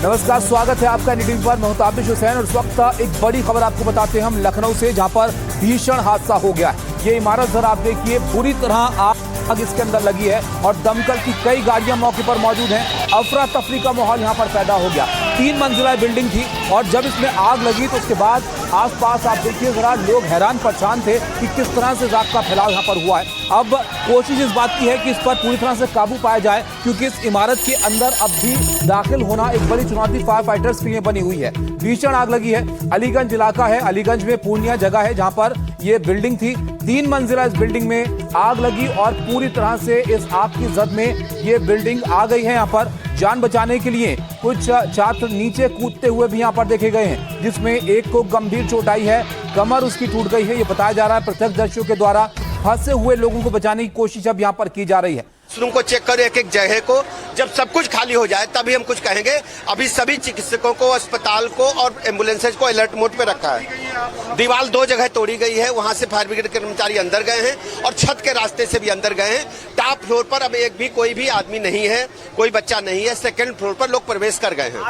नमस्कार, स्वागत है आपका न्यूज़ पर। मैं हूं ताबिश हुसैन और इस वक्त एक बड़ी खबर आपको बताते हैं हम लखनऊ से, जहां पर भीषण हादसा हो गया है। ये इमारत जरा आप देखिए, पूरी तरह आग इसके अंदर लगी है और दमकल की कई गाड़ियां मौके पर मौजूद हैं। अफरा तफरी का माहौल यहां पर पैदा हो गया। 3 मंजिला बिल्डिंग थी और जब इसमें आग लगी तो उसके बाद आसपास आप देखिए जरा, लोग हैरान परेशान थे कि किस तरह से आग का फैलाव यहाँ पर हुआ है। अब कोशिश इस बात की है कि इस पर पूरी तरह से काबू पाया जाए, क्योंकि इस इमारत के अंदर अब भी दाखिल होना एक बड़ी चुनौती फायर फाइटर्स के लिए बनी हुई है। भीषण आग लगी है। अलीगंज इलाका है, अलीगंज में पूर्णिया जगह है जहां पर यह बिल्डिंग थी। 3 मंजिला इस बिल्डिंग में आग लगी और पूरी तरह से इस आग की जद में ये बिल्डिंग आ गई है। यहाँ पर जान बचाने के लिए कुछ छात्र नीचे कूदते हुए भी यहाँ पर देखे गए हैं, जिसमें एक को गंभीर चोट आई है, कमर उसकी टूट गई है। ये बताया जा रहा है प्रत्यक्षदर्शियों के द्वारा। फंसे हुए लोगों को बचाने की कोशिश अब यहाँ पर की जा रही है। रूम को चेक करो, एक एक जगह को। जब सब कुछ खाली हो जाए तभी हम कुछ कहेंगे। अभी सभी चिकित्सकों को, अस्पताल को और एम्बुलेंसेज को अलर्ट मोड पे रखा है। दीवार 2 जगह तोड़ी गई है, वहां से फायर ब्रिगेड कर्मचारी अंदर गए हैं और छत के रास्ते से भी अंदर गए हैं। टॉप फ्लोर पर अब एक भी कोई भी आदमी नहीं है, कोई बच्चा नहीं है। सेकेंड फ्लोर पर लोग प्रवेश कर गए हैं।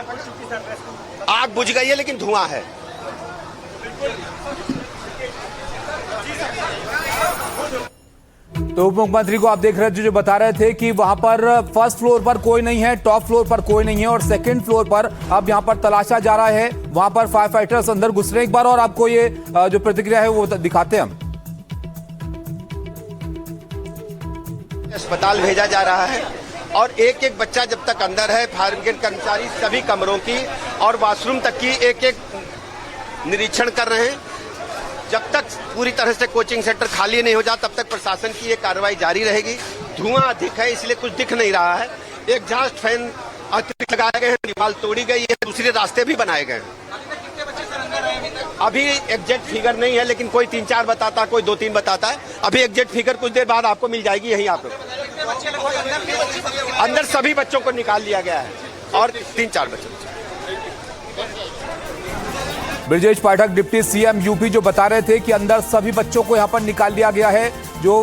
आग बुझ गई है लेकिन धुआं है। तो उप मुख्यमंत्री को आप देख रहे थे जो बता रहे थे कि वहां पर फर्स्ट फ्लोर पर कोई नहीं है, टॉप फ्लोर पर कोई नहीं है और सेकंड फ्लोर पर अब यहां पर तलाशा जा रहा है। वहां पर फायर फाइटर्स अंदर घुस रहे हैं। एक बार और आपको ये जो प्रतिक्रिया है वो दिखाते हैं हम। अस्पताल भेजा जा रहा है और एक एक बच्चा जब तक अंदर है, फायर ब्रिगेड कर्मचारी सभी कमरों की और वॉशरूम तक की एक एक निरीक्षण कर रहे हैं। जब तक पूरी तरह से कोचिंग सेंटर खाली नहीं हो जाता तब तक प्रशासन की ये कार्रवाई जारी रहेगी। धुआं अधिक है इसलिए कुछ दिख नहीं रहा है। एग्जॉस्ट फैन अतिरिक्त लगाए गए हैं, दीवार तोड़ी गई है, दूसरे रास्ते भी बनाए गए हैं। अभी एग्जैक्ट फिगर नहीं है, लेकिन कोई 3-4 बताता, कोई 2-3 बताता है। अभी एग्जैक्ट फिगर कुछ देर बाद आपको मिल जाएगी। यहीं आप अंदर सभी बच्चों को निकाल लिया गया है और 3-4 बच्चों। Brajesh Pathak deputy CM UP जो बता रहे थे कि अंदर सभी बच्चों को यहाँ पर निकाल लिया गया है। जो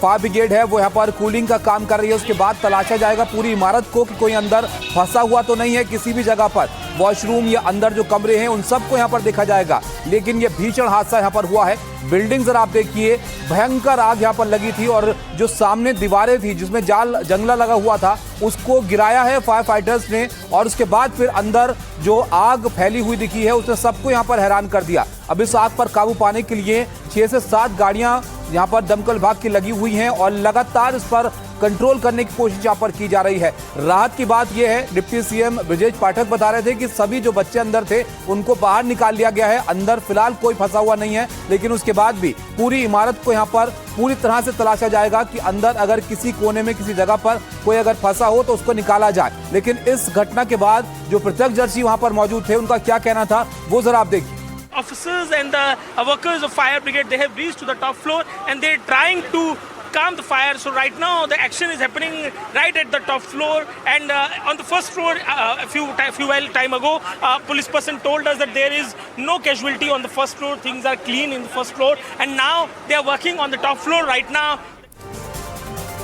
फायर ब्रिगेड है वो यहाँ पर कूलिंग का काम कर रही है। उसके बाद तलाशा जाएगा पूरी इमारत को कि कोई अंदर फंसा हुआ तो नहीं है किसी भी जगह पर। वॉशरूम या अंदर जो कमरे हैं उन सबको यहाँ पर देखा जाएगा। लेकिन ये भीषण हादसा यहाँ पर हुआ है। बिल्डिंग जरा आप देखिए, भयंकर आग यहाँ पर लगी थी और जो सामने दीवारें थी जिसमें जंगला लगा हुआ था उसको गिराया है फायर फाइटर्स ने और उसके बाद फिर अंदर जो आग फैली हुई दिखी है उसने सबको यहाँ पर हैरान कर दिया। अब इस आग पर काबू पाने के लिए 6 से 7 गाड़ियां यहाँ पर दमकल विभाग की लगी हुई हैं और लगातार इस पर कंट्रोल करने की कोशिश यहाँ पर की जा रही है। राहत की बात यह है, डिप्टी सीएम ब्रजेश पाठक बता रहे थे कि सभी जो बच्चे अंदर थे उनको बाहर निकाल लिया गया है। अंदर फिलहाल कोई फंसा हुआ नहीं है, लेकिन उसके बाद भी पूरी इमारत को यहाँ पर पूरी तरह से तलाशा जाएगा कि अंदर अगर किसी कोने में किसी जगह पर कोई अगर फंसा हो तो उसको निकाला जाए। लेकिन इस घटना के बाद जो प्रत्यक्षदर्शी वहां पर मौजूद थे उनका क्या कहना था वो जरा आप देखिए। Officers and the workers of fire brigade, they have reached to the top floor and they're trying to calm the fire. So right now the action is happening right at the top floor, and on the first floor a few time ago police person told us that there is no casualty on the first floor. Things are clean in the first floor, and now they are working on the top floor right now.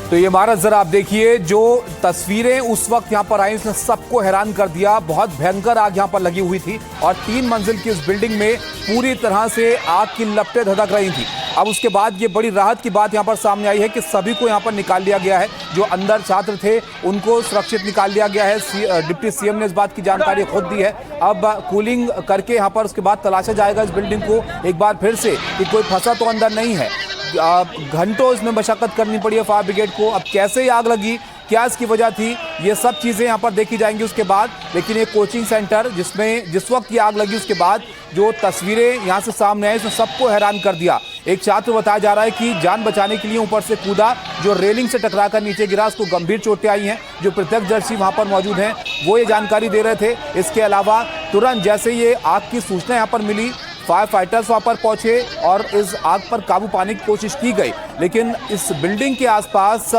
तो ये इमारत जरा आप देखिए, जो तस्वीरें उस वक्त यहाँ पर आई उसने सबको हैरान कर दिया। बहुत भयंकर आग यहाँ पर लगी हुई थी और 3 मंजिल की इस बिल्डिंग में पूरी तरह से आग की लपटें धधक रही थी। अब उसके बाद ये बड़ी राहत की बात यहाँ पर सामने आई है कि सभी को यहाँ पर निकाल लिया गया है। जो अंदर छात्र थे उनको सुरक्षित निकाल लिया गया है। डिप्टी सीएम ने इस बात की जानकारी खुद दी है। अब कूलिंग करके यहाँ पर उसके बाद तलाशा जाएगा इस बिल्डिंग को एक बार फिर से कि कोई फंसा तो अंदर नहीं है। घंटों इसमें मशक्कत करनी पड़ी है फायर ब्रिगेड को। अब कैसे ये आग लगी, क्या इसकी वजह थी, ये सब चीज़ें यहाँ पर देखी जाएंगी उसके बाद। लेकिन ये कोचिंग सेंटर जिसमें जिस वक्त ये आग लगी उसके बाद जो तस्वीरें यहाँ से सामने आई उसने सबको हैरान कर दिया। एक छात्र बताया जा रहा है कि जान बचाने के लिए ऊपर से कूदा, जो रेलिंग से टकराकर नीचे गिरा, उसको गंभीर चोटें आई हैं। जो प्रत्यक्षदर्शी वहाँ पर मौजूद हैं वो ये जानकारी दे रहे थे। इसके अलावा तुरंत जैसे ये आग की सूचना यहाँ पर मिली, फायर फाइटर्स वहां पर पहुंचे और इस आग पर काबू पाने की कोशिश की गई। लेकिन इस बिल्डिंग के आसपास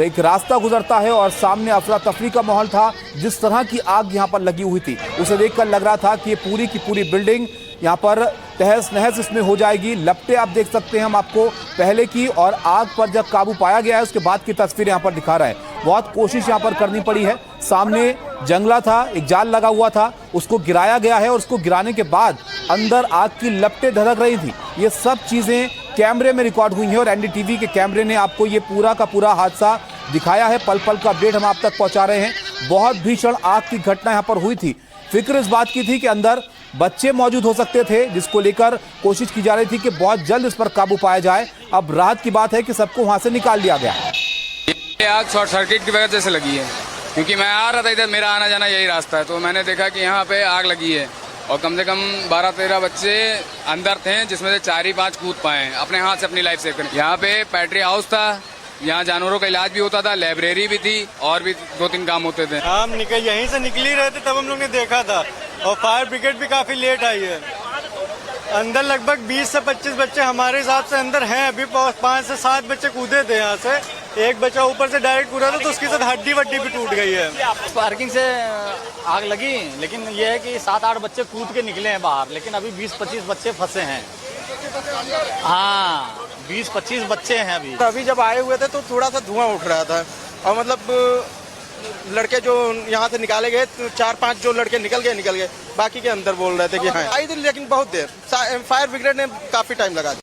एक रास्ता गुजरता है और सामने अफरा तफरी का माहौल था। जिस तरह की आग यहां पर लगी हुई थी उसे देखकर लग रहा था कि ये पूरी की पूरी बिल्डिंग यहाँ पर तहस नहस इसमें हो जाएगी। लपटें आप देख सकते हैं हम आपको पहले की, और आग पर जब काबू पाया गया है उसके बाद की तस्वीर यहाँ पर दिखा रहे हैं। बहुत कोशिश यहाँ पर करनी पड़ी है। सामने जंगला था, एक जाल लगा हुआ था, उसको गिराया गया है और उसको गिराने के बाद अंदर आग की लपटें धधक रही थी। ये सब चीजें कैमरे में रिकॉर्ड हुई हैं और एनडीटीवी के कैमरे ने आपको ये पूरा का पूरा हादसा दिखाया है। पल पल का अपडेट हम आप तक पहुंचा रहे हैं। बहुत भीषण आग की घटना यहां पर हुई थी। फिक्र इस बात की थी कि अंदर बच्चे मौजूद हो सकते थे, जिसको लेकर कोशिश की जा रही थी कि बहुत जल्द इस पर काबू पाया जाए। अब राहत की बात है कि सबको वहां से निकाल लिया गया। ये आग शॉर्ट सर्किट की वजह से लगी है, क्योंकि मैं आ रहा था इधर, मेरा आना जाना यही रास्ता है, तो मैंने देखा कि यहाँ पे आग लगी है और कम से कम 12-13 बच्चे अंदर थे, जिसमें से 4 ही 5 कूद पाए हैं अपने हाथ से अपनी लाइफ सेव करने। यहाँ पे पैट्री हाउस था, यहाँ जानवरों का इलाज भी होता था, लाइब्रेरी भी थी और भी 2-3 काम होते थे। हम यहीं से निकल ही रहे थे तब हम लोग ने देखा था और फायर ब्रिगेड भी काफी लेट आई है। अंदर लगभग 20 से 25 बच्चे हमारे हिसाब से अंदर हैं। अभी 5 से 7 बच्चे कूदे थे यहाँ से, एक बच्चा ऊपर से डायरेक्ट कूदा था तो उसकी साथ हड्डी वड्डी भी टूट गई है। पार्किंग से आग लगी, लेकिन ये है कि 7-8 बच्चे कूद के निकले हैं बाहर, लेकिन अभी 20-25 बच्चे फंसे हैं। हाँ, 20-25 बच्चे हैं अभी। अभी जब आए हुए थे तो थोड़ा सा धुआं उठ रहा था और मतलब लड़के जो यहाँ से निकाले गए, 4-5 जो लड़के निकल गए, बाकी के अंदर बोल रहे थे कि हाँ आई थी, लेकिन बहुत देर फायर ब्रिगेड ने काफी टाइम लगा दिया।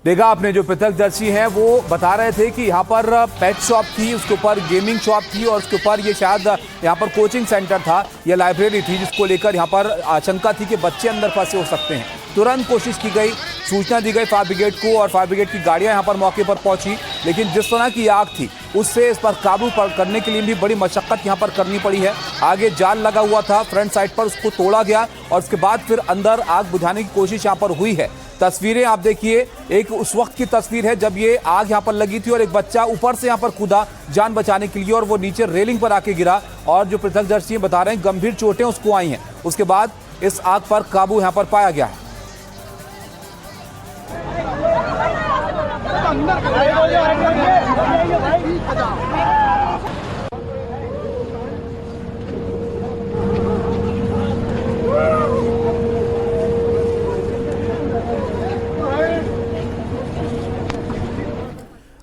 देखा आपने, जो प्रत्यक्षदर्शी हैं वो बता रहे थे कि यहाँ पर पेट शॉप थी, उसके ऊपर गेमिंग शॉप थी और उसके ऊपर ये शायद यहाँ पर कोचिंग सेंटर था या लाइब्रेरी थी, जिसको लेकर यहाँ पर आशंका थी कि बच्चे अंदर फंसे हो सकते हैं। तुरंत कोशिश की गई, सूचना दी गई फायर ब्रिगेड को और फायर ब्रिगेड की गाड़ियां यहाँ पर मौके पर पहुंची, लेकिन जिस तरह की आग थी उससे इस पर काबू करने के लिए भी बड़ी मशक्कत यहाँ पर करनी पड़ी है। आगे जाल लगा हुआ था फ्रंट साइड पर, उसको तोड़ा गया और उसके बाद फिर अंदर आग बुझाने की कोशिश यहाँ पर हुई है। तस्वीरें आप देखिए, एक उस वक्त की तस्वीर है जब ये आग यहाँ पर लगी थी और एक बच्चा ऊपर से यहाँ पर कूदा जान बचाने के लिए और वो नीचे रेलिंग पर आके गिरा और जो प्रत्यक्षदर्शी बता रहे हैं गंभीर चोटें उसको आई हैं। उसके बाद इस आग पर काबू यहाँ पर पाया गया है।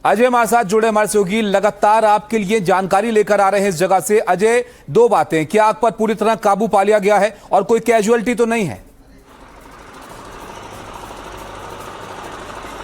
अजय हमारे साथ जुड़े, हमारे सहयोगी लगातार आपके लिए जानकारी लेकर आ रहे हैं इस जगह से। अजय, 2 बातें, क्या आग पर पूरी तरह काबू पा लिया गया है और कोई कैजुअलिटी तो नहीं है?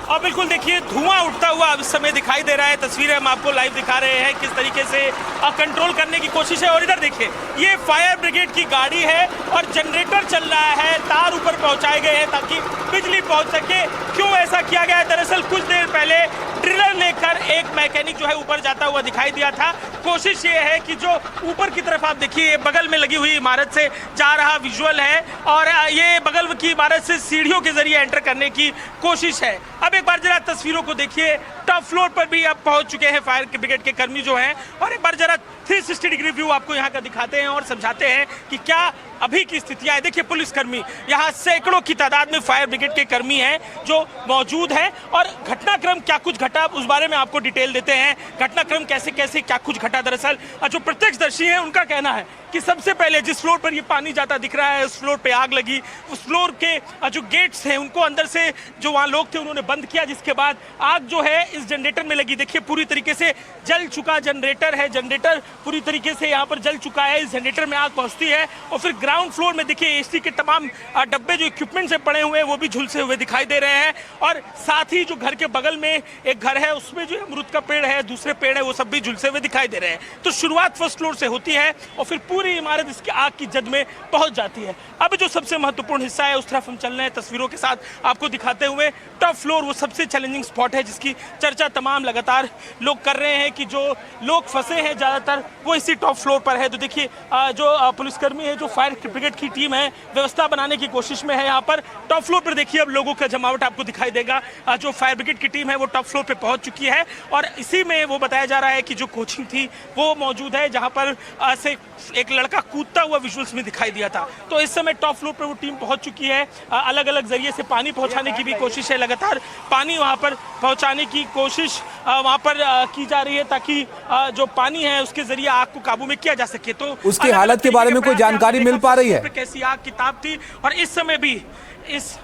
और बिल्कुल देखिए, धुआं उठता हुआ अब इस समय दिखाई दे रहा है। तस्वीरें हम आपको लाइव दिखा रहे हैं किस तरीके से कंट्रोल करने की कोशिश है। और इधर देखिए, ये फायर ब्रिगेड की गाड़ी है और जनरेटर चल रहा है, तार ऊपर पहुंचाए गए हैं ताकि बिजली पहुंच सके। क्यों ऐसा किया गया है? दरअसल कुछ देर पहले ड्रिलर लेकर एक मैकेनिक जो है ऊपर जाता हुआ दिखाई दिया था। कोशिश ये है कि जो ऊपर की तरफ आप देखिए, बगल में लगी हुई इमारत से जा रहा विजुअल है और ये बगल की इमारत से सीढ़ियों के जरिए एंटर करने की कोशिश है। अब एक बार जरा तस्वीरों को देखिए, टॉप फ्लोर पर भी अब पहुंच चुके हैं फायर ब्रिगेड के कर्मी जो हैं और एक बार जरा 360 डिग्री व्यू आपको यहाँ का दिखाते हैं और समझाते हैं कि क्या अभी की स्थितियां हैं। देखिए, पुलिसकर्मी यहाँ सैकड़ों की तादाद में फायर ब्रिगेड के कर्मी हैं जो मौजूद हैं और घटनाक्रम क्या कुछ घटा उस बारे में आपको डिटेल देते हैं। घटनाक्रम कैसे कैसे क्या कुछ घटा, दरअसल जो प्रत्यक्षदर्शी हैं उनका कहना है कि सबसे पहले जिस फ्लोर पर ये पानी जाता दिख रहा है उस फ्लोर पे आग लगी। उस फ्लोर के जो गेट्स हैं उनको अंदर से जो वहाँ लोग थे उन्होंने बंद किया, जिसके बाद आग जो है इस जनरेटर में लगी। देखिए, पूरी तरीके से जल चुका जनरेटर है, जनरेटर पूरी तरीके से यहाँ पर जल चुका है। इस जनरेटर में आग पहुँचती है और फिर ग्राउंड फ्लोर में देखिए एसी के तमाम डब्बे जो इक्विपमेंट से पड़े हुए हैं वो भी झुलसे हुए दिखाई दे रहे हैं। और साथ ही जो घर के बगल में एक घर है उसमें जो अमरूद का पेड़ है, दूसरे पेड़ है, वो सब भी झुलसे हुए दिखाई दे रहे हैं। तो शुरुआत फर्स्ट फ्लोर से होती है और फिर पूरी इमारत इसकी आग की जद में पहुंच जाती है। अब जो सबसे महत्वपूर्ण हिस्सा है उस तरफ हम चल रहे हैं, तस्वीरों के साथ आपको दिखाते हुए। टॉप फ्लोर वो सबसे चैलेंजिंग स्पॉट है जिसकी चर्चा तमाम लगातार लोग कर रहे हैं कि जो लोग फंसे हैं ज्यादातर वो इसी टॉप फ्लोर पर है। तो देखिए, जो पुलिसकर्मी है, जो फायर ब्रिगेड की टीम है, व्यवस्था बनाने की कोशिश में है। यहाँ पर टॉप फ्लोर पर देखिए अब लोगों का जमावट आपको दिखाई देगा। जो फायर ब्रिगेड की टीम है वो टॉप फ्लोर पे पहुंच चुकी है और इसी में वो बताया जा रहा है कि जो कोचिंग थी वो मौजूद है, जहां पर से एक लड़का कूदता हुआ विजुअल्स में दिखाई दिया था। तो इस समय टॉप फ्लोर पर वो टीम पहुंच चुकी है। अलग अलग जरिए से पानी पहुंचाने की भी कोशिश है, लगातार पानी वहां पर पहुंचाने की कोशिश वहां पर की जा रही है ताकि जो पानी है उसके जरिए आग को काबू में किया जा सके। तो उसकी हालत के बारे में कोई जानकारी मिल पा रही है? कैसी आग की ताप थी और इस समय भी इस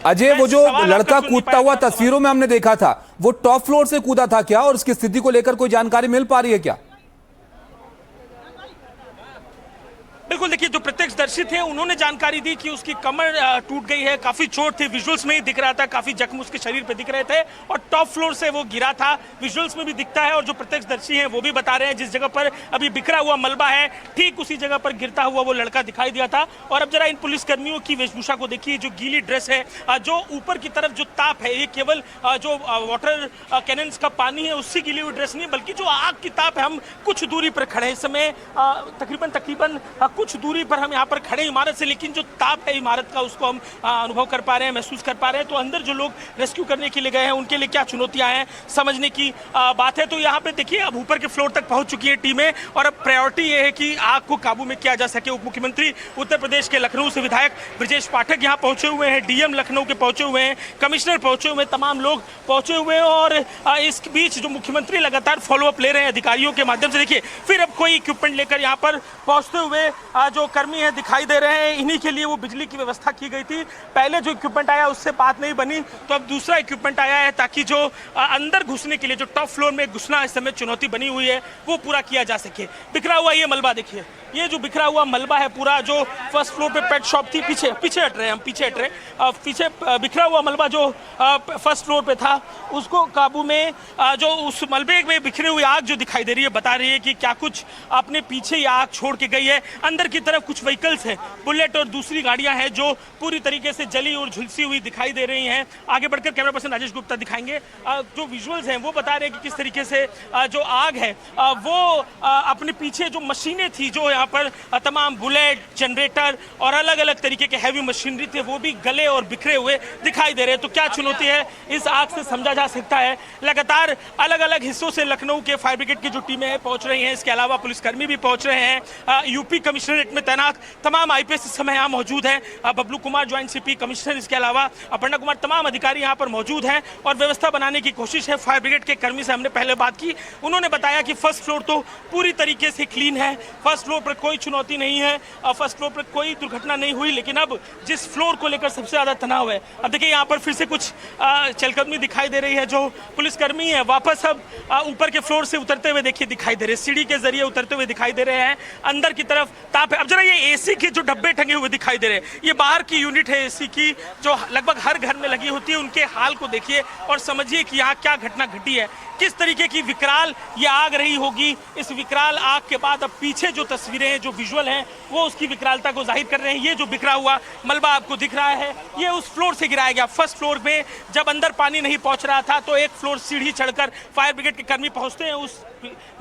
अजय, वो जो लड़का कूदता हुआ तस्वीरों में हमने देखा था वो टॉप फ्लोर से कूदा था क्या और उसकी स्थिति को लेकर कोई जानकारी मिल पा रही है क्या? बिल्कुल, देखिए जो प्रत्यक्षदर्शी थे उन्होंने जानकारी दी कि उसकी कमर टूट गई है, काफी चोट थी, विजुअल्स में ही दिख रहा था, काफी जख्म उसके शरीर पे दिख रहे थे और टॉप फ्लोर से वो गिरा था, विजुअल्स में भी दिखता है। और जो प्रत्यक्षदर्शी हैं वो भी बता रहे हैं जिस जगह पर अभी बिखरा हुआ मलबा है ठीक उसी जगह पर गिरता हुआ वो लड़का दिखाई दिया था। और अब जरा इन पुलिसकर्मियों की वेशभूषा को देखिए, जो गीली ड्रेस है, जो ऊपर की तरफ जो ताप है, ये केवल जो वाटर कैनन्स का पानी है उससे गीली हुई ड्रेस नहीं, बल्कि जो आग की ताप है। हम कुछ दूरी पर खड़े हैं इस समय, तकरीबन कुछ दूरी पर हम यहाँ पर खड़े इमारत से, लेकिन जो ताप है इमारत का उसको हम अनुभव कर पा रहे हैं, महसूस कर पा रहे हैं। तो अंदर जो लोग रेस्क्यू करने के लिए गए हैं उनके लिए क्या चुनौतियां हैं समझने की बात है। तो यहाँ पे देखिए अब ऊपर के फ्लोर तक पहुंच चुकी है टीमें और अब प्रायोरिटी ये है कि आग को काबू में किया जा सके। उप मुख्यमंत्री उत्तर प्रदेश के लखनऊ से विधायक ब्रजेश पाठक यहाँ पहुंचे हुए हैं, डीएम लखनऊ के पहुंचे हुए हैं, कमिश्नर पहुंचे हुए हैं, तमाम लोग पहुंचे हुए हैं। और इस बीच जो मुख्यमंत्री लगातार फॉलोअप ले रहे हैं अधिकारियों के माध्यम से। देखिए फिर अब कोई इक्विपमेंट लेकर यहाँ पर पहुंचते हुए जो कर्मी है दिखाई दे रहे हैं। इन्हीं के लिए वो बिजली की व्यवस्था की गई थी। पहले जो इक्विपमेंट आया उससे बात नहीं बनी, तो अब दूसरा इक्विपमेंट आया है ताकि जो अंदर घुसने के लिए, जो टॉप फ्लोर में घुसना इस समय चुनौती बनी हुई है, वो पूरा किया जा सके। बिखरा हुआ ये मलबा देखिए, ये जो बिखरा हुआ मलबा है पूरा, जो फर्स्ट फ्लोर पे पेट शॉप थी, पीछे हट रहे हैं हम, पीछे बिखरा हुआ मलबा जो फर्स्ट फ्लोर पे था उसको काबू में, जो उस मलबे में बिखरी हुई आग जो दिखाई दे रही है, बता रही है कि क्या कुछ अपने पीछे ही आग छोड़ के गई है। अंदर की तरफ कुछ व्हीकल्स हैं, बुलेट और दूसरी गाड़ियां हैं जो पूरी तरीके से जली और झुलसी हुई दिखाई दे रही हैं। आगे बढ़कर कैमरा पर्सन राजेश गुप्ता दिखाएंगे। जो विजुअल्स हैं वो बता रहे हैं कि किस तरीके से जो आग है वो अपने पीछे जो मशीनें थी, जो यहाँ पर तमाम बुलेट, जनरेटर और अलग अलग तरीके के हैवी मशीनरी थे, वो भी गले और बिखरे हुए दिखाई दे रहे हैं। तो क्या चुनौती है इस आग से समझा जा सकता है। लगातार अलग अलग हिस्सों से लखनऊ के फायर ब्रिगेड की जो टीमें हैं पहुंच रही हैं, इसके अलावा पुलिसकर्मी भी पहुंच रहे हैं। यूपी कमिश्नरेट में तैनात तमाम आईपीएस इस समय यहाँ मौजूद हैं। Bablu Kumar joint CP commissioner, इसके अलावा अपर्णा कुमार, तमाम अधिकारी यहाँ पर मौजूद हैं और व्यवस्था बनाने की कोशिश है। फायर ब्रिगेड के कर्मी से हमने पहले बात की, उन्होंने बताया कि फर्स्ट फ्लोर तो पूरी तरीके से क्लीन है, फर्स्ट फ्लोर पर कोई चुनौती नहीं है, फर्स्ट फ्लोर पर कोई दुर्घटना नहीं हुई। लेकिन अब जिस फ्लोर को लेकर सबसे ज्यादा तनाव है, अब देखिए यहाँ पर फिर से कुछ चलकदमी दिखाई दे रही है। जो पुलिसकर्मी है वापस अब ऊपर के फ्लोर से उतरते हुए देखिए दिखाई दे रहे हैं, सीढ़ी के जरिए उतरते हुए दिखाई दे रहे हैं। अंदर की तरफ ताप है। अब जरा ये एसी के जो डब्बे टंगे हुए दिखाई दे रहे हैं, ये बाहर की यूनिट है एसी की, जो लगभग हर घर में लगी होती है। उनके हाल को देखिए और समझिए कि यहाँ क्या घटना घटी है, किस तरीके की विकराल ये आग रही होगी। इस विकराल आग के बाद अब पीछे जो तस्वीरें हैं, जो विजुअल हैं, वो उसकी विकरालता को जाहिर कर रहे हैं। ये जो बिखरा हुआ मलबा आपको दिख रहा है, ये उस फ्लोर से गिराया गया। फर्स्ट फ्लोर में जब अंदर पानी नहीं पहुंच रहा था तो एक फ्लोर सीढ़ी चढ़कर फायर ब्रिगेड के कर्मी पहुंचते हैं, उस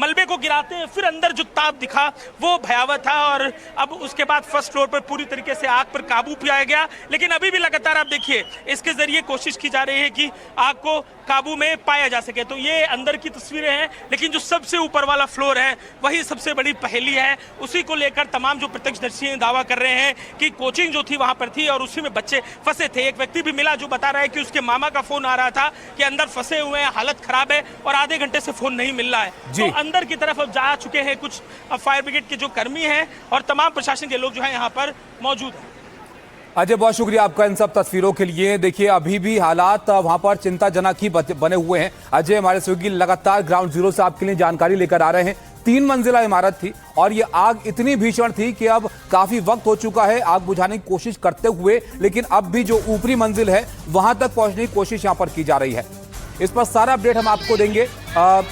मलबे को गिराते हैं, फिर अंदर जो ताप दिखा वो भयावह था। और अब उसके बाद फर्स्ट फ्लोर पर पूरी तरीके से आग पर काबू पाया गया। लेकिन अभी भी लगातार आप देखिए इसके जरिए कोशिश की जा रही है कि आग को काबू में पाया जा सके। तो ये अंदर की तस्वीरें हैं, लेकिन जो सबसे ऊपर वाला फ्लोर है वही सबसे बड़ी पहेली है। उसी को लेकर तमाम जो प्रत्यक्षदर्शी हैं दावा कर रहे हैं कि कोचिंग जो थी वहां पर थी और उसी में बच्चे फंसे थे। एक व्यक्ति भी मिला जो बता रहा है कि उसके मामा का फोन आ रहा था कि अंदर फंसे हुए हैं, हालत खराब है और आधे घंटे से फोन नहीं मिल रहा है। तो अंदर की तरफ अब जा चुके हैं कुछ फायर ब्रिगेड के जो कर्मी हैं और तमाम प्रशासन के लोग जो है यहाँ पर मौजूद हैं। अजय, बहुत शुक्रिया आपका इन सब तस्वीरों के लिए। देखिए अभी भी हालात वहां पर चिंताजनक ही बने हुए हैं। अजय हमारे सहयोगी लगातार ग्राउंड जीरो से आपके लिए जानकारी लेकर आ रहे हैं। 3 मंजिला इमारत थी और ये आग इतनी भीषण थी कि अब काफी वक्त हो चुका है आग बुझाने की कोशिश करते हुए, लेकिन अब भी जो ऊपरी मंजिल है वहां तक पहुंचने की कोशिश यहां पर की जा रही है। इस पर सारा अपडेट हम आपको देंगे।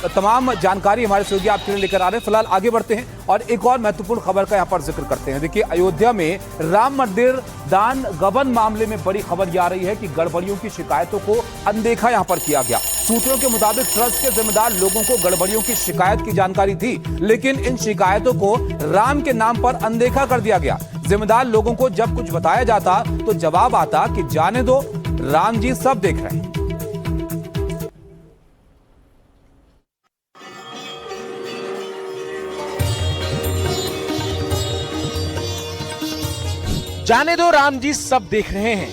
तमाम जानकारी हमारे सहयोगी आपके लिए लेकर आ रहे हैं। फिलहाल आगे बढ़ते हैं और एक और महत्वपूर्ण खबर का यहाँ पर जिक्र करते हैं। देखिए अयोध्या में राम मंदिर दान गबन मामले में बड़ी खबर ये आ रही है कि गड़बड़ियों की शिकायतों को अनदेखा यहाँ पर किया गया। सूत्रों के मुताबिक ट्रस्ट के जिम्मेदार लोगों को गड़बड़ियों की शिकायत की जानकारी थी, लेकिन इन शिकायतों को राम के नाम पर अनदेखा कर दिया गया। जिम्मेदार लोगों को जब कुछ बताया जाता तो जवाब आता कि जाने दो, राम जी सब देख रहे हैं। जाने दो, राम जी सब देख रहे हैं।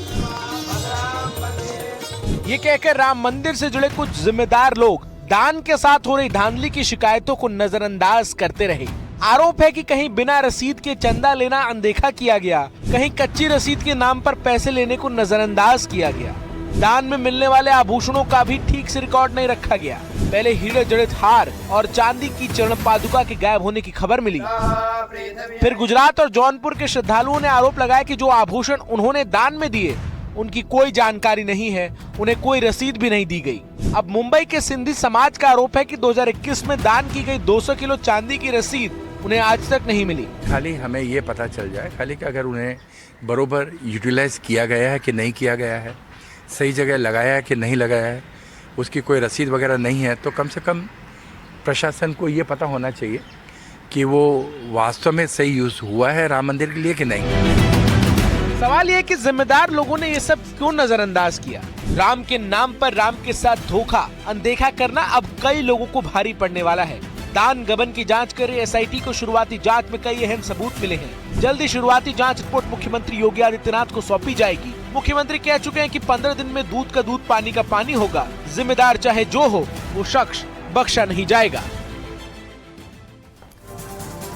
ये कहकर राम मंदिर से जुड़े कुछ जिम्मेदार लोग दान के साथ हो रही धांधली की शिकायतों को नजरअंदाज करते रहे। आरोप है कि कहीं बिना रसीद के चंदा लेना अनदेखा किया गया, कहीं कच्ची रसीद के नाम पर पैसे लेने को नजरअंदाज किया गया। दान में मिलने वाले आभूषणों का भी ठीक से रिकॉर्ड नहीं रखा गया। पहले हीरे जड़ित हार और चांदी की चरण पादुका के गायब होने की खबर मिली। फिर गुजरात और जौनपुर के श्रद्धालुओं ने आरोप लगाया कि जो आभूषण उन्होंने दान में दिए उनकी कोई जानकारी नहीं है, उन्हें कोई रसीद भी नहीं दी गई। अब मुंबई के सिंधी समाज का आरोप है कि 2021 में दान की गई 200 किलो चांदी की रसीद उन्हें आज तक नहीं मिली। खाली हमें ये पता चल जाए खाली कि अगर उन्हें बरोबर यूटिलाइज किया गया है कि नहीं किया गया है, सही जगह लगाया है कि नहीं लगाया है, उसकी कोई रसीद वगैरह नहीं है, तो कम से कम प्रशासन को ये पता होना चाहिए कि वो वास्तव में सही यूज़ हुआ है राम मंदिर के लिए कि नहीं। सवाल ये कि जिम्मेदार लोगों ने ये सब क्यों नजरअंदाज किया। राम के नाम पर राम के साथ धोखा, अनदेखा करना अब कई लोगों को भारी पड़ने वाला है। दान गबन की जांच कर रही एसआईटी को शुरुआती जांच में कई अहम सबूत मिले हैं। जल्दी शुरुआती जांच रिपोर्ट मुख्यमंत्री योगी आदित्यनाथ को सौंपी जाएगी। मुख्यमंत्री कह चुके हैं कि 15 दिन में दूध का दूध पानी का पानी होगा। जिम्मेदार चाहे जो हो, वो शख्स बख्शा नहीं जाएगा।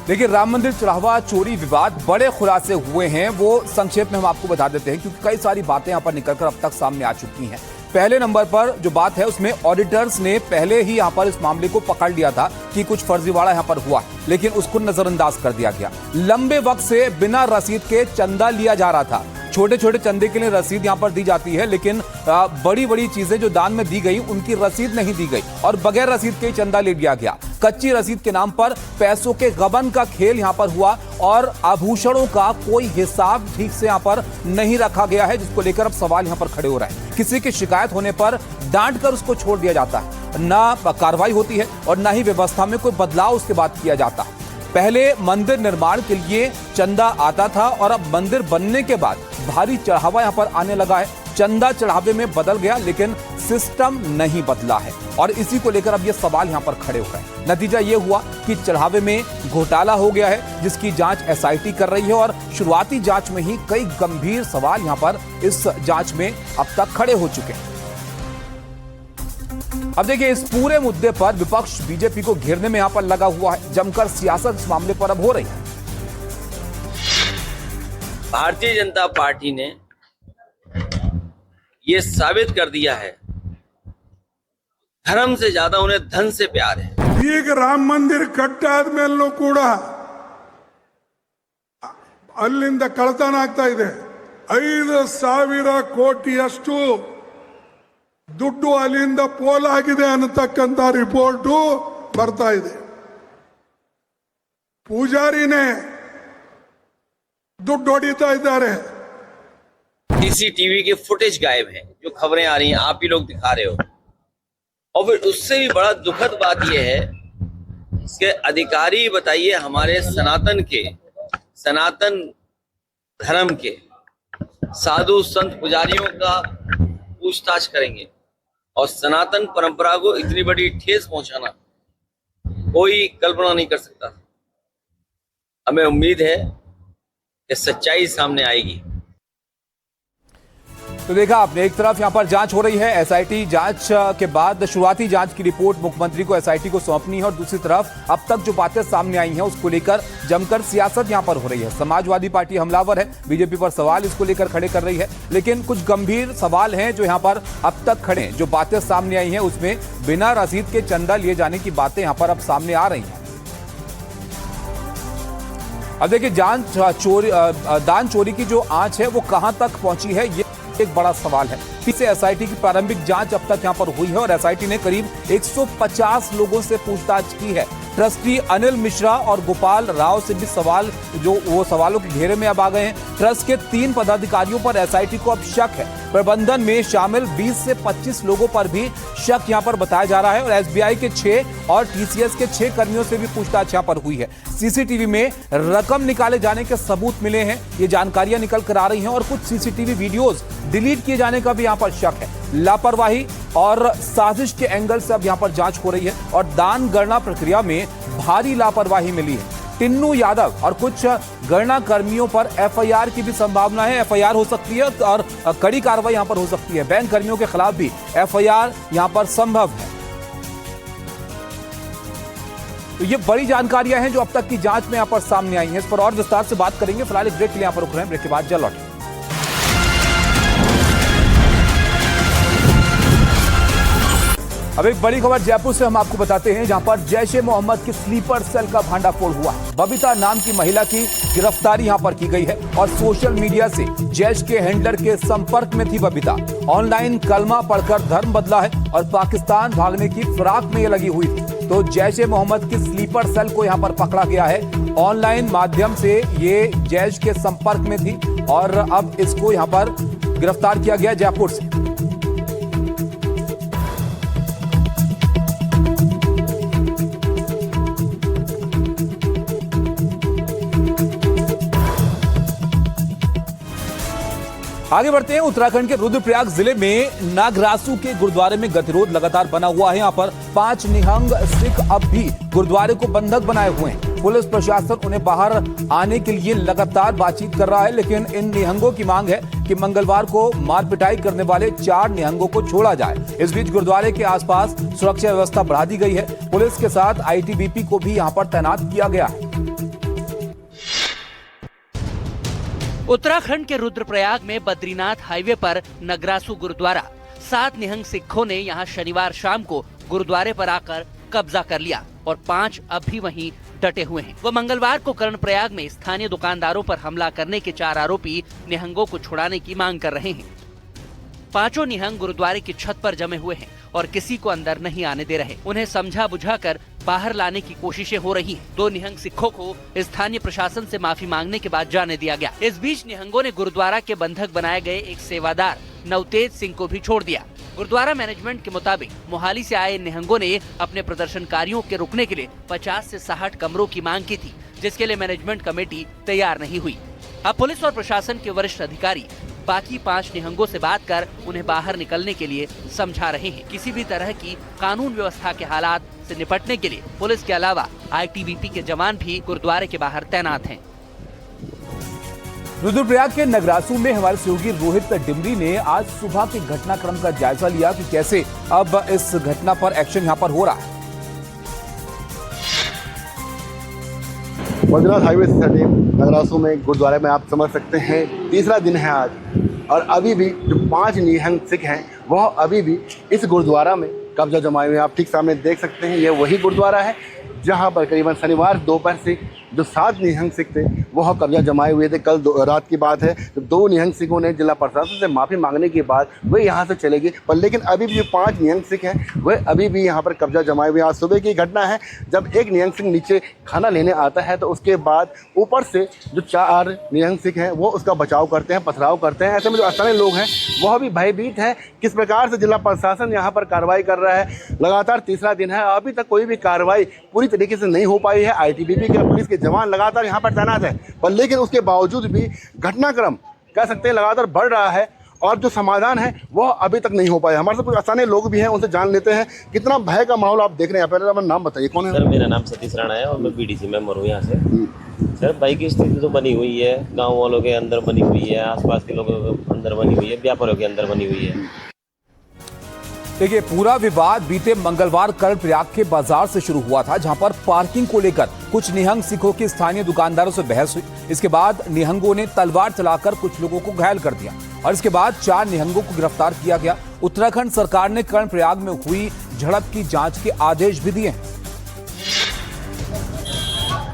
देखिए, राम मंदिर चढ़ावा चोरी विवाद बड़े खुलासे हुए हैं, वो संक्षेप में हम आपको बता देते हैं क्योंकि कई सारी बातें यहाँ पर निकलकर अब तक सामने आ चुकी हैं। पहले नंबर पर जो बात है उसमें ऑडिटर्स ने पहले ही यहाँ पर इस मामले को पकड़ लिया था कि कुछ फर्जीवाड़ा यहाँ पर हुआ, लेकिन उसको नजरअंदाज कर दिया गया। लंबे वक्त से बिना रसीद के चंदा लिया जा रहा था। छोटे छोटे चंदे के लिए रसीद यहाँ पर दी जाती है, लेकिन बड़ी बड़ी चीजें जो दान में दी गई उनकी रसीद नहीं दी गई और बगैर रसीद के चंदा ले लिया गया। कच्ची रसीद के नाम पर पैसों के गबन का खेल यहाँ पर हुआ और आभूषणों का कोई हिसाब ठीक से यहाँ पर नहीं रखा गया है, जिसको लेकर अब सवाल यहाँ पर खड़े हो रहे हैं। किसी की शिकायत होने पर डांट कर उसको छोड़ दिया जाता है, ना कार्रवाई होती है और ना ही व्यवस्था में कोई बदलाव उसके बाद किया जाता है। पहले मंदिर निर्माण के लिए चंदा आता था और अब मंदिर बनने के बाद भारी चढ़ावा यहाँ पर आने लगा है। चंदा चढ़ावे में बदल गया, लेकिन सिस्टम नहीं बदला है और इसी को लेकर अब ये सवाल यहाँ पर खड़े हो गए। नतीजा ये हुआ कि चढ़ावे में घोटाला हो गया है, जिसकी जांच एसआईटी कर रही है और शुरुआती जांच में ही कई गंभीर सवाल यहाँ पर इस जांच में अब तक खड़े हो चुके हैं। अब देखिए, इस पूरे मुद्दे पर विपक्ष बीजेपी को घेरने में यहां पर लगा हुआ है। जमकर सियासत इस मामले पर अब हो रही है। भारतीय जनता पार्टी ने यह साबित कर दिया है धर्म से ज्यादा उन्हें धन से प्यार है। ಈಗ ರಾಮ ಮಂದಿರ ಕಟ್ಟಾದ್ಮೇಲೂ ಕೂಡ ಅಲ್ಲಿಂದ ಕಳತನ ಆಗ್ತಾ ಇದೆ। 5,000 ಕೋಟಿಯಷ್ಟು ದುಡ್ಡು ಅಲ್ಲಿಂದ ಪೋಲಾಗಿದೆ ಅನ್ನತಕ್ಕಂತ ರಿಪೋರ್ಟ್ ಬರ್ತಾ ಇದೆ। ಪೂಜಾರಿನೇ ದುಡ್ಡು ಹೊಡಿತಾ ಇದ್ದಾರೆ। सीसीटीवी के फुटेज गायब है, जो खबरें आ रही हैं आप ही लोग दिखा रहे हो। और फिर उससे भी बड़ा दुखद बात यह है कि अधिकारी बताइए हमारे सनातन धर्म के साधु संत पुजारियों का पूछताछ करेंगे और सनातन परंपरा को इतनी बड़ी ठेस पहुंचाना कोई कल्पना नहीं कर सकता। हमें उम्मीद है कि सच्चाई सामने आएगी। तो देखा आपने, एक तरफ यहां पर जांच हो रही है, एसआईटी जांच के बाद शुरुआती जांच की रिपोर्ट मुख्यमंत्री को एसआईटी को सौंपनी है और दूसरी तरफ अब तक जो बातें सामने आई हैं उसको लेकर जमकर सियासत यहां पर हो रही है। समाजवादी पार्टी हमलावर है, बीजेपी पर सवाल इसको लेकर खड़े कर रही है, लेकिन कुछ गंभीर सवाल हैं जो यहां पर अब तक खड़े, जो बातें सामने आई हैं उसमें बिना रसीद के चंदा लिए जाने की बातें यहां पर अब सामने आ रही हैं। अब देखिए, दान चोरी की जो आंच है वो कहां तक पहुंची है, ये एक बड़ा सवाल है। पीछे एसआईटी की प्रारंभिक जांच अब तक यहां पर हुई है और एसआईटी ने करीब 150 लोगों से पूछताछ की है। ट्रस्टी अनिल मिश्रा और गोपाल राव से भी सवाल सवालों के घेरे में अब आ गए हैं। ट्रस्ट के 3 पदाधिकारियों पर एसआईटी को अब शक है। प्रबंधन में शामिल 20 से 25 लोगों पर भी शक यहां पर बताया जा रहा है और एसबीआई के 6 और टीसीएस के 6 कर्मियों से भी पूछताछ यहां पर हुई है। सीसीटीवी में रकम निकाले जाने के सबूत मिले हैं, ये जानकारियां निकल कर आ रही हैं और कुछ सीसीटीवी वीडियोज डिलीट किए जाने का भी यहां पर शक है। लापरवाही और साजिश के एंगल से अब यहां पर जांच हो रही है और दान गणना प्रक्रिया में भारी लापरवाही मिली है। टिन्नू यादव और कुछ गणना कर्मियों पर एफआईआर की भी संभावना है। एफआईआर हो सकती है और कड़ी कार्रवाई यहां पर हो सकती है। बैंक कर्मियों के खिलाफ भी एफआईआर यहां पर संभव है। तो ये बड़ी जानकारियां हैं जो अब तक की जांच में यहां पर सामने आई हैं। इस पर और विस्तार से बात करेंगे। फिलहाल एक ब्रेक के लिए यहां पर रुक रहे हैं, ब्रेक के बाद जल्द लौटेंगे। अब एक बड़ी खबर जयपुर से हम आपको बताते हैं, जहां पर जैश ए मोहम्मद की स्लीपर सेल का भांडाफोड़ हुआ है। बबीता नाम की महिला की गिरफ्तारी यहां पर की गई है और सोशल मीडिया से जैश के हैंडलर के संपर्क में थी बबीता। ऑनलाइन कलमा पढ़कर धर्म बदला है और पाकिस्तान भागने की फिराक में ये लगी हुई थी। तो जैश ए मोहम्मद की स्लीपर सेल को यहां पर पकड़ा गया है। ऑनलाइन माध्यम से ये जैश के संपर्क में थी और अब इसको यहां पर गिरफ्तार किया गया जयपुर से। आगे बढ़ते हैं। उत्तराखंड के रुद्रप्रयाग जिले में नागरासू के गुरुद्वारे में गतिरोध लगातार बना हुआ है। यहाँ पर 5 निहंग सिख अब भी गुरुद्वारे को बंधक बनाए हुए हैं। पुलिस प्रशासन उन्हें बाहर आने के लिए लगातार बातचीत कर रहा है, लेकिन इन निहंगों की मांग है कि मंगलवार को मार पिटाई करने वाले 4 निहंगों को छोड़ा जाए। इस बीच गुरुद्वारे के आसपास सुरक्षा व्यवस्था बढ़ा दी गई है। पुलिस के साथ ITBP को भी यहाँ पर तैनात किया गया है। उत्तराखंड के रुद्रप्रयाग में बद्रीनाथ हाईवे पर नगरासू गुरुद्वारा, 7 निहंग सिखों ने यहां शनिवार शाम को गुरुद्वारे पर आकर कब्जा कर लिया और 5 अब भी वहीं डटे हुए हैं। वो मंगलवार को कर्णप्रयाग में स्थानीय दुकानदारों पर हमला करने के 4 आरोपी निहंगों को छुड़ाने की मांग कर रहे हैं। 5 निहंग गुरुद्वारे की छत पर जमे हुए हैं और किसी को अंदर नहीं आने दे रहे। उन्हें समझा बुझाकर बाहर लाने की कोशिशें हो रही हैं। 2 निहंग सिखों को स्थानीय प्रशासन से माफी मांगने के बाद जाने दिया गया। इस बीच निहंगों ने गुरुद्वारा के बंधक बनाए गए एक सेवादार नवतेज सिंह को भी छोड़ दिया। गुरुद्वारा मैनेजमेंट के मुताबिक मोहाली से आए निहंगों ने अपने प्रदर्शनकारियों के रुकने के लिए 50 से 60 कमरों की मांग की थी, जिसके लिए मैनेजमेंट कमेटी तैयार नहीं हुई। अब पुलिस और प्रशासन के वरिष्ठ अधिकारी बाकी 5 निहंगों से बात कर उन्हें बाहर निकलने के लिए समझा रहे हैं। किसी भी तरह की कानून व्यवस्था के हालात से निपटने के लिए पुलिस के अलावा ITBP के जवान भी गुरुद्वारे के बाहर तैनात हैं। रुद्रप्रयाग के नगरासू में हमारे सहयोगी रोहित डिमरी ने आज सुबह के घटनाक्रम का जायजा लिया कि कैसे अब इस घटना पर एक्शन यहां पर हो रहा है। बद्रीनाथ हाईवे से सटे नगरासू में गुरुद्वारे में आप समझ सकते हैं तीसरा दिन है आज, और अभी भी जो 5 निहंग सिख हैं वह अभी भी इस गुरुद्वारा में कब्जा जमाए हुए हैं। आप ठीक सामने देख सकते हैं, ये वही गुरुद्वारा है जहां पर करीबन शनिवार दोपहर से जो 7 निहंग सिख थे वह कब्जा जमाए हुए थे। कल रात की बात है जब 2 निहंग सिखों ने जिला प्रशासन से माफ़ी मांगने के बाद वे यहाँ से चले गए, पर लेकिन अभी भी जो 5 निहंग सिख हैं वह अभी भी यहाँ पर कब्जा जमाए हुए। आज सुबह की घटना है जब एक निहंग सिख नीचे खाना लेने आता है तो उसके बाद ऊपर से जो 4 निहंग सिख हैं वो उसका बचाव करते हैं, पथराव करते हैं। ऐसे में जो स्थानीय लोग हैं वह भी भयभीत हैं किस प्रकार से जिला प्रशासन यहाँ पर कार्रवाई कर रहा है। लगातार तीसरा दिन है, अभी तक कोई भी कार्रवाई पूरी तरीके से नहीं हो पाई है। ITBP के पुलिस के जवान लगातार यहाँ पर तैनात है, पर लेकिन उसके बावजूद भी घटनाक्रम कह सकते हैं लगातार बढ़ रहा है और जो समाधान है वह अभी तक नहीं हो पाया। हमारे साथ कुछ स्थानीय लोग भी हैं, उनसे जान लेते हैं कितना भय का माहौल आप देख रहे हैं। पहले अपना नाम बताइए, कौन है? सर मेरा नाम सतीश राणा है और मैं BDC मेंबर हूँ यहाँ से। सर भय की स्थिति तो बनी हुई है, गाँव वालों के अंदर बनी हुई है, आसपास के लोगों के अंदर बनी हुई है, व्यापारियों के अंदर बनी हुई है। देखिए, पूरा विवाद बीते मंगलवार कर्णप्रयाग के बाजार से शुरू हुआ था, जहां पर पार्किंग को लेकर कुछ निहंग सिखों की स्थानीय दुकानदारों से बहस हुई। इसके बाद निहंगों ने तलवार चलाकर कुछ लोगों को घायल कर दिया और इसके बाद 4 निहंगों को गिरफ्तार किया गया। उत्तराखंड सरकार ने कर्णप्रयाग में हुई झड़प की जांच के आदेश भी दिए हैं।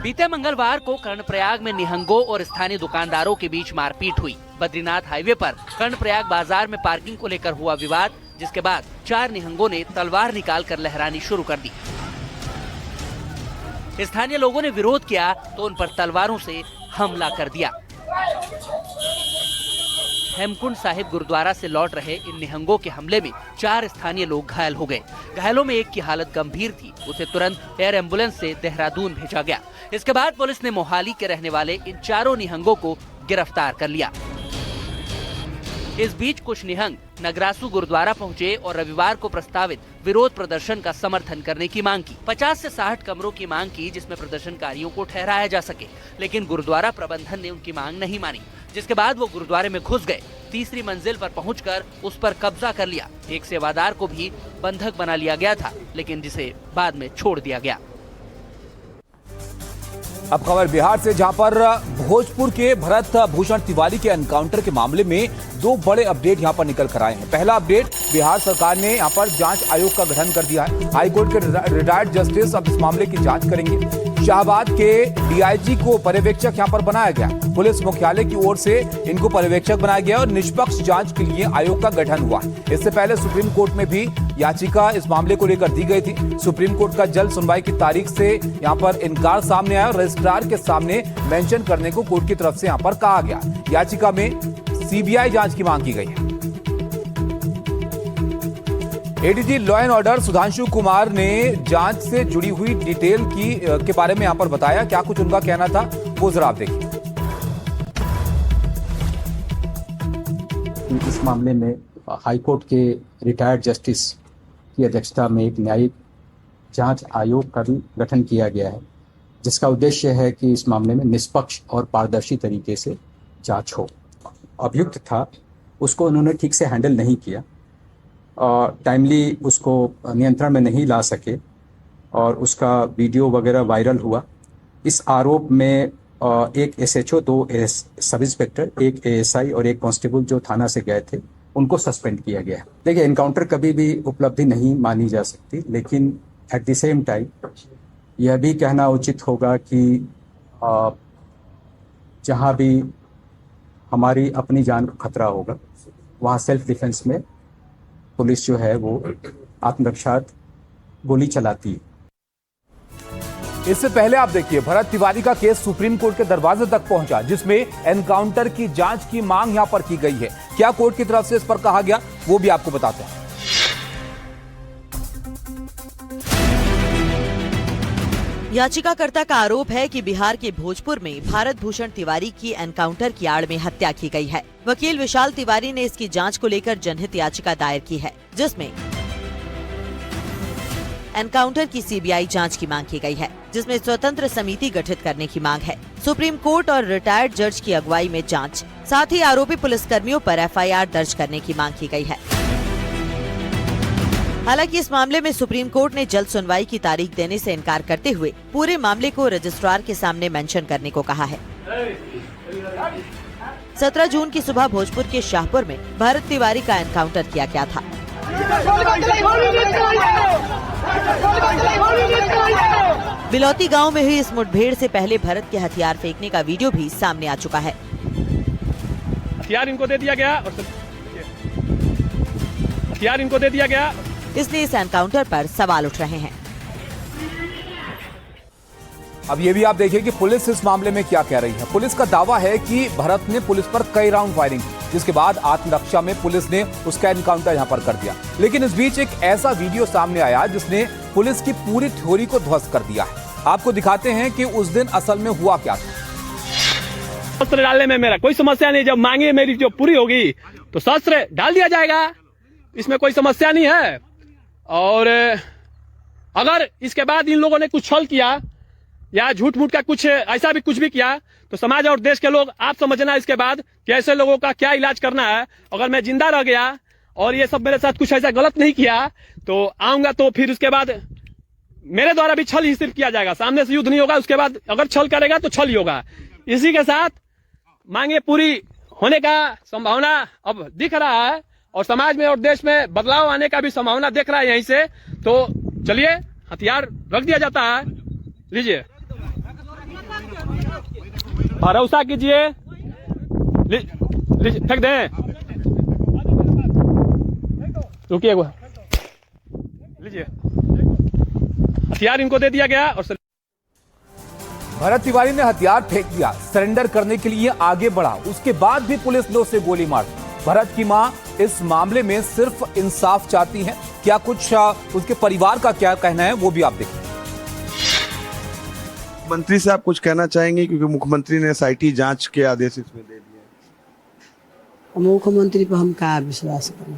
बीते मंगलवार को कर्णप्रयाग में निहंगों और स्थानीय दुकानदारों के बीच मारपीट हुई। बद्रीनाथ हाईवे पर कर्णप्रयाग बाजार में पार्किंग को लेकर हुआ विवाद, जिसके बाद 4 निहंगों ने तलवार निकालकर लहरानी शुरू कर दी। स्थानीय लोगों ने विरोध किया तो उन पर तलवारों से हमला कर दिया। हेमकुंड साहिब गुरुद्वारा से लौट रहे इन निहंगों के हमले में 4 स्थानीय लोग घायल हो गए। घायलों में एक की हालत गंभीर थी, उसे तुरंत एयर एम्बुलेंस से देहरादून भेजा गया। इसके बाद पुलिस ने मोहाली के रहने वाले इन 4 निहंगों को गिरफ्तार कर लिया। इस बीच कुछ निहंग नगरासू गुरुद्वारा पहुंचे और रविवार को प्रस्तावित विरोध प्रदर्शन का समर्थन करने की मांग की। 50 से 60 कमरों की मांग की, जिसमें प्रदर्शनकारियों को ठहराया जा सके, लेकिन गुरुद्वारा प्रबंधन ने उनकी मांग नहीं मानी, जिसके बाद वो गुरुद्वारे में घुस गए। तीसरी मंजिल पर पहुंचकर उस पर कब्जा कर लिया। एक सेवादार को भी बंधक बना लिया गया था, लेकिन जिसे बाद में छोड़ दिया गया। अब खबर बिहार से, जहां पर भोजपुर के भरत भूषण तिवारी के एनकाउंटर के मामले में दो बड़े अपडेट यहां पर निकल कर आए हैं। पहला अपडेट, बिहार सरकार ने यहां पर जांच आयोग का गठन कर दिया है। हाईकोर्ट के रिटायर्ड जस्टिस अब इस मामले की जांच करेंगे। शाहबाद के डीआईजी को पर्यवेक्षक यहां पर बनाया गया। पुलिस मुख्यालय की ओर से इनको पर्यवेक्षक बनाया गया और निष्पक्ष जांच के लिए आयोग का गठन हुआ। इससे पहले सुप्रीम कोर्ट में भी याचिका इस मामले को लेकर दी गई थी। सुप्रीम कोर्ट का जल्द सुनवाई की तारीख से यहां पर इनकार सामने आया और रजिस्ट्रार के सामने मेंशन करने को कोर्ट की तरफ से यहां पर कहा गया। याचिका में सीबीआई जांच की मांग की गई है। ADG law and order Sudhanshu Kumar ने जांच से जुड़ी हुई डिटेल के बारे में यहां पर बताया। क्या कुछ उनका कहना था वो जरा आप देखिए। इस मामले में हाईकोर्ट के रिटायर्ड जस्टिस की अध्यक्षता में एक न्यायिक जांच आयोग का भी गठन किया गया है, जिसका उद्देश्य है कि इस मामले में निष्पक्ष और पारदर्शी तरीके से जांच हो। अभियुक्त था, उसको उन्होंने ठीक से हैंडल नहीं किया और टाइमली उसको नियंत्रण में नहीं ला सके और उसका वीडियो वगैरह वायरल हुआ। इस आरोप में एक एसएचओ, 2 सब इंस्पेक्टर, एक एएसआई और एक कांस्टेबल जो थाना से गए थे, उनको सस्पेंड किया गया। देखिए, एनकाउंटर कभी भी उपलब्धि नहीं मानी जा सकती, लेकिन एट द सेम टाइम यह भी कहना उचित होगा कि जहाँ भी हमारी अपनी जान को खतरा होगा, वहाँ सेल्फ डिफेंस में पुलिस जो है वो आत्मरक्षा गोली चलाती है। इससे पहले आप देखिए, भरत तिवारी का केस सुप्रीम कोर्ट के दरवाजे तक पहुंचा, जिसमें एनकाउंटर की जांच की मांग यहां पर की गई है। क्या कोर्ट की तरफ से इस पर कहा गया वो भी आपको बताते हैं। याचिकाकर्ता का आरोप है कि बिहार के भोजपुर में भारत भूषण तिवारी की एनकाउंटर की आड़ में हत्या की गई है। वकील विशाल तिवारी ने इसकी जांच को लेकर जनहित याचिका दायर की है, जिसमें एनकाउंटर की सीबीआई जांच की मांग की गई है, जिसमें स्वतंत्र समिति गठित करने की मांग है। सुप्रीम कोर्ट और रिटायर्ड जज की अगुवाई में जांच, साथ ही आरोपी पुलिसकर्मियों पर एफआईआर दर्ज करने की मांग की गई है। हालांकि इस मामले में सुप्रीम कोर्ट ने जल्द सुनवाई की तारीख देने से इनकार करते हुए पूरे मामले को रजिस्ट्रार के सामने मेंशन करने को कहा है। 17 जून की सुबह भोजपुर के शाहपुर में भरत तिवारी का एनकाउंटर किया गया था। बिलौती गांव में हुई इस मुठभेड़ से पहले भरत के हथियार फेंकने का वीडियो भी सामने आ चुका है। हथियार इनको दे दिया गया और हथियार इनको दे दिया गया, इसलिए इस एनकाउंटर पर सवाल उठ रहे हैं। अब ये भी आप देखिए कि पुलिस इस मामले में क्या कह रही है। पुलिस का दावा है कि भरत ने पुलिस पर कई राउंड फायरिंग की, जिसके बाद आत्मरक्षा में पुलिस ने उसका एनकाउंटर यहां पर कर दिया। लेकिन इस बीच एक ऐसा वीडियो सामने आया जिसने पुलिस की पूरी थ्योरी को ध्वस्त कर दिया है। आपको दिखाते हैं कि उस दिन असल में हुआ क्या था। शस्त्र डालने में मेरा कोई समस्या नहीं, जब मांगे मेरी जो पूरी होगी तो शस्त्र डाल दिया जाएगा, इसमें कोई समस्या नहीं है। और अगर इसके बाद इन लोगों ने कुछ छल किया या झूठ मूठ का कुछ ऐसा भी कुछ भी किया तो समाज और देश के लोग आप समझना इसके बाद कि ऐसे लोगों का क्या इलाज करना है। अगर मैं जिंदा रह गया और ये सब मेरे साथ कुछ ऐसा गलत नहीं किया तो आऊंगा, तो फिर उसके बाद मेरे द्वारा भी छल ही सिर्फ किया जाएगा, सामने से युद्ध नहीं होगा। उसके बाद अगर छल करेगा तो छल ही होगा। इसी के साथ मांगे पूरी होने का संभावना अब दिख रहा है और समाज में और देश में बदलाव आने का भी संभावना दिख रहा है यहीं से। तो चलिए, हथियार रख दिया जाता है, लीजिए, भरोसा कीजिए, फेंक दें, रुकिए, लीजिए, हथियार इनको दे दिया गया। और भरत तिवारी ने हथियार फेंक दिया, सरेंडर करने के लिए आगे बढ़ा। उसके बाद भी पुलिस ने उसे गोली मार दी। भरत की मां इस मामले में सिर्फ इंसाफ चाहती हैं। क्या कुछ उसके परिवार का क्या कहना है वो भी आप देखिए। मंत्री से आप कुछ कहना चाहेंगे, क्योंकि मुख्यमंत्री ने एसआईटी जांच के आदेश इसमें दे दिए। मुख्यमंत्री पर हम का विश्वास करें?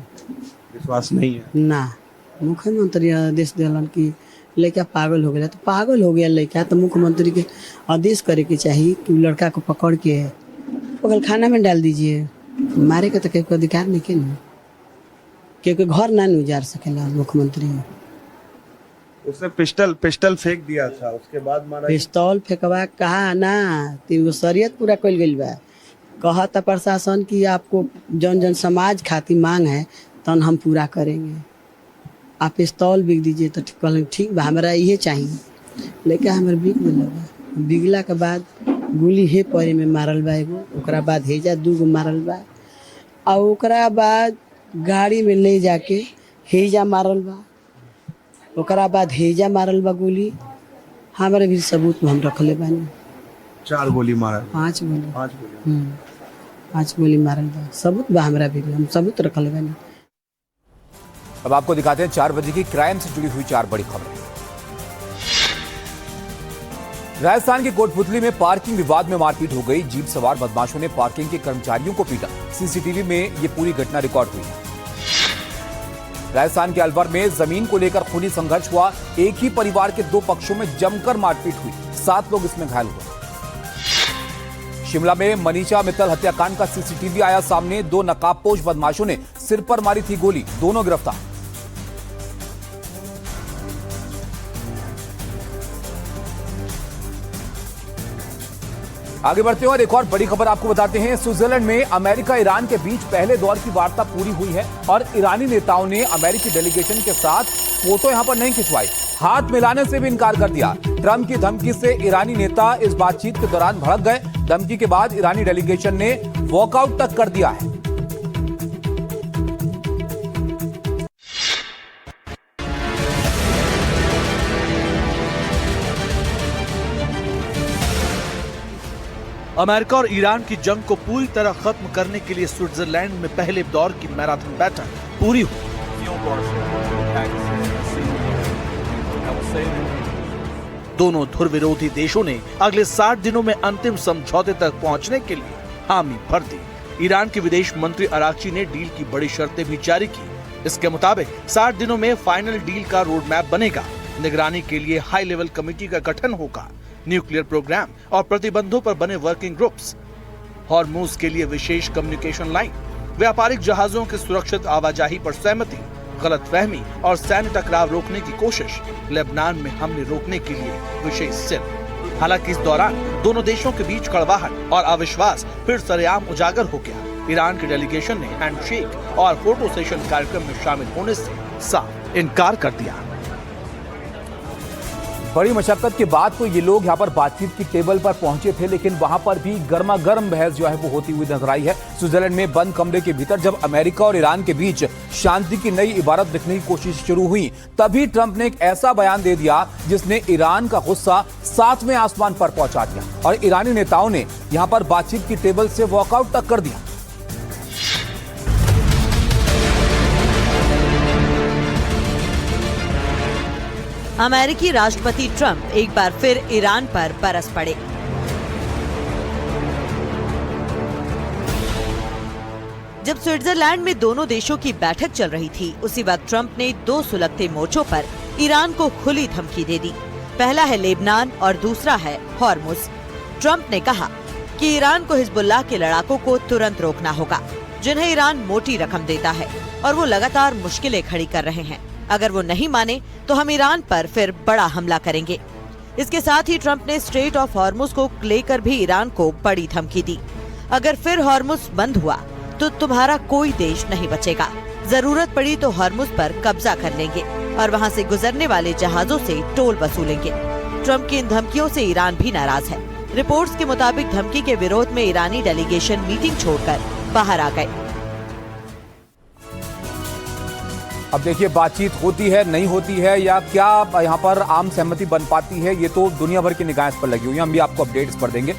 विश्वास नहीं है ना। मुख्यमंत्री आदेश दिलन कि लड़का पागल हो गया, तो पागल हो गया लड़का, तो मुख्यमंत्री के आदेश करे के चाहिए कि लड़का को पकड़ के पकड़ खाना में डाल दीजिए। मारे के तो कोई अधिकार नहीं के ना, क्योंकि घर ना उजाड़ सकेला मुख्यमंत्री। उसने पिस्टल फेंक दिया था, उसके बाद मारा। पिस्तौल फेंकवा कहा ना, 3 गो शरीयत पूरा कल गई बा। कहा था प्रशासन की आपको जौन जन समाज खातिर मांग है तन हम पूरा करेंगे, आप पिस्तौल बिक दीजिए। तो ठीक बा, हमारा ये चाहिए। लेकिन हमारे बिक दिला बा। बिगला के बाद गोली हे पैर में मारल बा एगो, ओकरा बाद हेजा 2 गो मारल बा, और ओकरा बाद गाड़ी में ले जाके हेजा मारल बा, ओकरा बाद हेजा मारल बा गोली। हमारे भी सबूत में हम रखले बानी। 4 गोली मारल, 5 गोली 5 गोली मारल बा, सबूत बा हमरा भी, हम सबूत रखले बानी। अब आपको दिखाते हैं 4 बजे की क्राइम से जुड़ी हुई 4 बड़ी खबरें। राजस्थान के कोटपुतली में पार्किंग विवाद में मारपीट हो गई। जीप सवार बदमाशों ने पार्किंग के कर्मचारियों को पीटा। सीसीटीवी में ये पूरी घटना रिकॉर्ड हुई है। राजस्थान के अलवर में जमीन को लेकर खूनी संघर्ष हुआ। एक ही परिवार के 2 पक्षों में जमकर मारपीट हुई, 7 लोग इसमें घायल हुए। शिमला में मनीषा मित्तल हत्याकांड का सीसीटीवी आया सामने। 2 नकाबपोश बदमाशों ने सिर पर मारी थी गोली, दोनों गिरफ्तार। आगे बढ़ते हैं और एक और बड़ी खबर आपको बताते हैं। स्विट्जरलैंड में अमेरिका ईरान के बीच पहले दौर की वार्ता पूरी हुई है और ईरानी नेताओं ने अमेरिकी डेलीगेशन के साथ फोटो यहां पर नहीं खिंचवाई, हाथ मिलाने से भी इनकार कर दिया। ट्रंप की धमकी से ईरानी नेता इस बातचीत के दौरान भड़क गए। धमकी के बाद ईरानी डेलीगेशन ने वॉकआउट तक कर दिया है। अमेरिका और ईरान की जंग को पूरी तरह खत्म करने के लिए स्विट्जरलैंड में पहले दौर की मैराथन बैठक पूरी हुई। दोनों ध्रुव विरोधी देशों ने अगले 60 दिनों में अंतिम समझौते तक पहुंचने के लिए हामी भर दी। ईरान के विदेश मंत्री अराक्ची ने डील की बड़ी शर्तें भी जारी की। इसके मुताबिक 60 दिनों में फाइनल डील का रोड मैप बनेगा। निगरानी के लिए हाई लेवल कमेटी का गठन होगा। न्यूक्लियर प्रोग्राम और प्रतिबंधों पर बने वर्किंग ग्रुप्स, हॉर्मुज के लिए विशेष कम्युनिकेशन लाइन, व्यापारिक जहाजों की सुरक्षित आवाजाही पर सहमति, गलतफहमी और सैन्य टकराव रोकने की कोशिश, लेबनान में हमले रोकने के लिए विशेष सेल। हालांकि इस दौरान दोनों देशों के बीच कड़वाहट और अविश्वास फिर सरेआम उजागर हो गया। ईरान के डेलीगेशन ने हैंडशेक और फोटो सेशन कार्यक्रम में शामिल होने से साफ इनकार कर दिया। बड़ी मशक्कत के बाद तो ये लोग यहाँ पर बातचीत की टेबल पर पहुंचे थे, लेकिन वहां पर भी गर्मा गर्म बहस जो है वो होती हुई नजर आई है। स्विट्जरलैंड में बंद कमरे के भीतर जब अमेरिका और ईरान के बीच शांति की नई इबारत लिखने की कोशिश शुरू हुई, तभी ट्रंप ने एक ऐसा बयान दे दिया जिसने ईरान का गुस्सा 7वें आसमान पर पहुंचा दिया और ईरानी नेताओं ने यहाँ पर बातचीत की टेबल से वॉकआउट तक कर दिया। अमेरिकी राष्ट्रपति ट्रंप एक बार फिर ईरान पर बरस पड़े। जब स्विट्जरलैंड में दोनों देशों की बैठक चल रही थी, उसी वक्त ट्रंप ने 2 सुलगते मोर्चों पर ईरान को खुली धमकी दे दी। पहला है लेबनान और दूसरा है हॉर्मुज। ट्रंप ने कहा कि ईरान को हिजबुल्लाह के लड़ाकों को तुरंत रोकना होगा, जिन्हें ईरान मोटी रकम देता है और वो लगातार मुश्किलें खड़ी कर रहे हैं। अगर वो नहीं माने तो हम ईरान पर फिर बड़ा हमला करेंगे। इसके साथ ही ट्रंप ने स्ट्रेट ऑफ हॉर्मुज को लेकर भी ईरान को बड़ी धमकी दी। अगर फिर हॉर्मुज बंद हुआ तो तुम्हारा कोई देश नहीं बचेगा। जरूरत पड़ी तो हॉर्मुज पर कब्जा कर लेंगे और वहां से गुजरने वाले जहाजों से टोल वसूलेंगे। ट्रंप की इन धमकियों से ईरान भी नाराज है। रिपोर्ट्स के मुताबिक धमकी के विरोध में ईरानी डेलीगेशन मीटिंग छोड़कर बाहर आ गए। अब देखिए, बातचीत होती है, नहीं होती है, या क्या यहाँ पर आम सहमति बन पाती है, ये तो दुनिया भर की निगाह इस पर लगी हुई है। हम भी आपको अपडेट्स पर देंगे।